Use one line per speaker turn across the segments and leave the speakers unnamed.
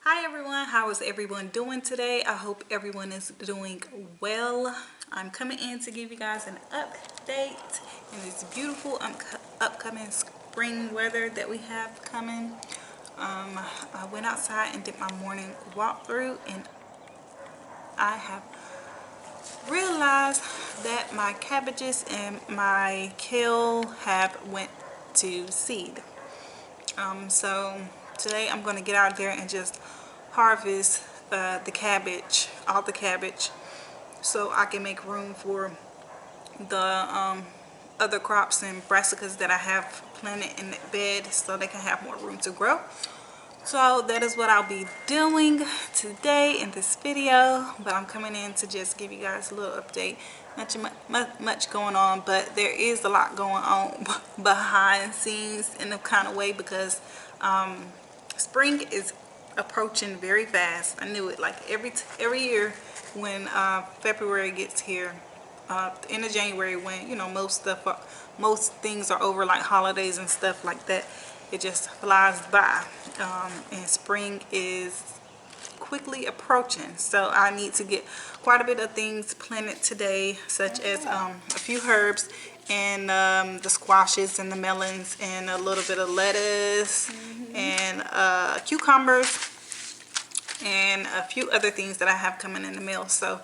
Hi everyone, how is everyone doing today? I hope everyone is doing well. I'm coming in to give you guys an update in this beautiful upcoming spring weather that we have coming. I went outside and did my morning walkthrough, and I have realized that my cabbages and my kale have went to seed. So today I'm going to get out there and just harvest the cabbage, all the cabbage, so I can make room for the other crops and brassicas that I have planted in the bed so they can have more room to grow. So that is what I'll be doing today in this video, but I'm coming in to just give you guys a little update. Not much going on, but there is a lot going on behind the scenes in a kind of way, because spring is approaching very fast. I knew it. Like every year when February gets here, end of January, when most things are over, like holidays and stuff like that, it just flies by, and spring is quickly approaching. So I need to get quite a bit of things planted today, such as a few herbs and the squashes and the melons and a little bit of lettuce and cucumbers and a few other things that I have coming in the mail. So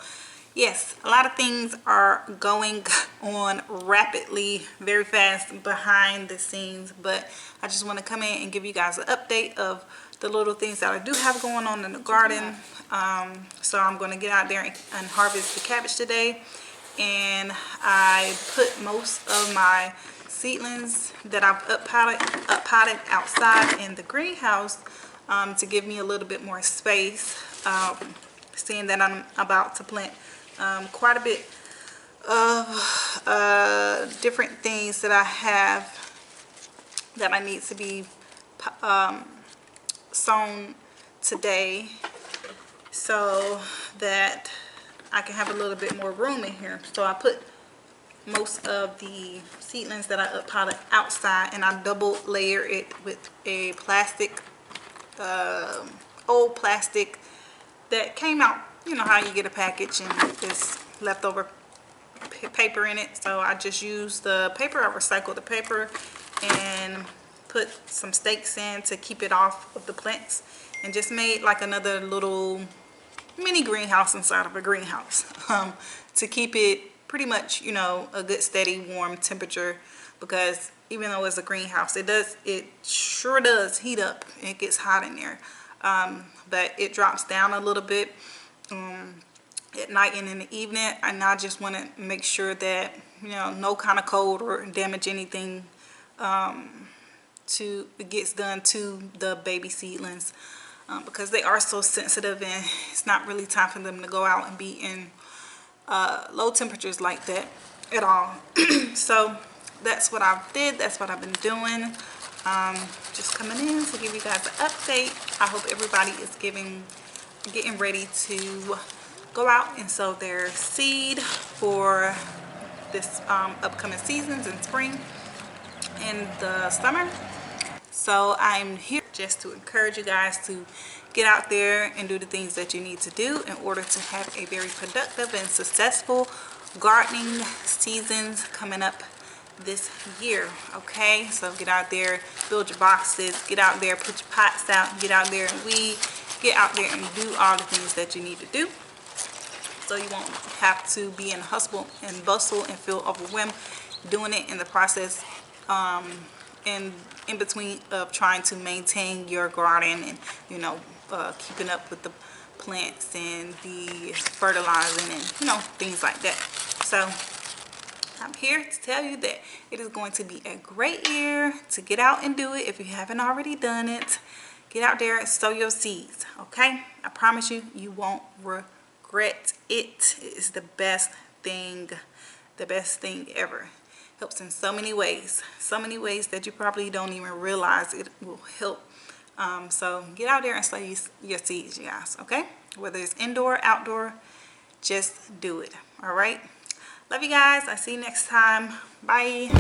yes, a lot of things are going on rapidly, very fast behind the scenes, but I just want to come in and give you guys an update of the little things that I do have going on in the garden. So I'm going to get out there and harvest the cabbage today, and I put most of my seedlings that I've up potted outside in the greenhouse to give me a little bit more space, seeing that I'm about to plant quite a bit of different things that I have that I need to be sown today, so that I can have a little bit more room in here. So I put most of the seedlings that I up potted outside, and I double layer it with a plastic, old plastic that came out. You know how you get a package and there's leftover paper in it. So I just used the paper, I recycled the paper and put some stakes in to keep it off of the plants, and just made like another little mini greenhouse inside of a greenhouse, to keep it pretty much, a good steady warm temperature, because even though it's a greenhouse, it sure does heat up. It gets hot in there, but it drops down a little bit at night and in the evening, and I just want to make sure that no kind of cold or damage anything it gets done to the baby seedlings, because they are so sensitive, and it's not really time for them to go out and be in low temperatures like that at all. So that's what I did. That's what I've been doing. Just coming in to give you guys an update. I hope everybody is getting ready to go out and sow their seed for this upcoming seasons in spring and the summer. So I'm here just to encourage you guys to get out there and do the things that you need to do in order to have a very productive and successful gardening seasons coming up this year. Okay, so get out there, build your boxes, get out there, put your pots out, get out there and weed, get out there and do all the things that you need to do, so you won't have to be in hustle and bustle and feel overwhelmed doing it in the process, in between of trying to maintain your garden and keeping up with the plants and the fertilizing and things like that. So I'm here to tell you that it is going to be a great year to get out and do it. If you haven't already done it, get out there and sow your seeds. Okay, I promise you, you won't regret it. It is the best thing ever. Helps in so many ways that you probably don't even realize it will help. So get out there and sow your seeds, you guys. Okay, whether it's indoor, outdoor, just do it. All right, love you guys. I see you next time. Bye.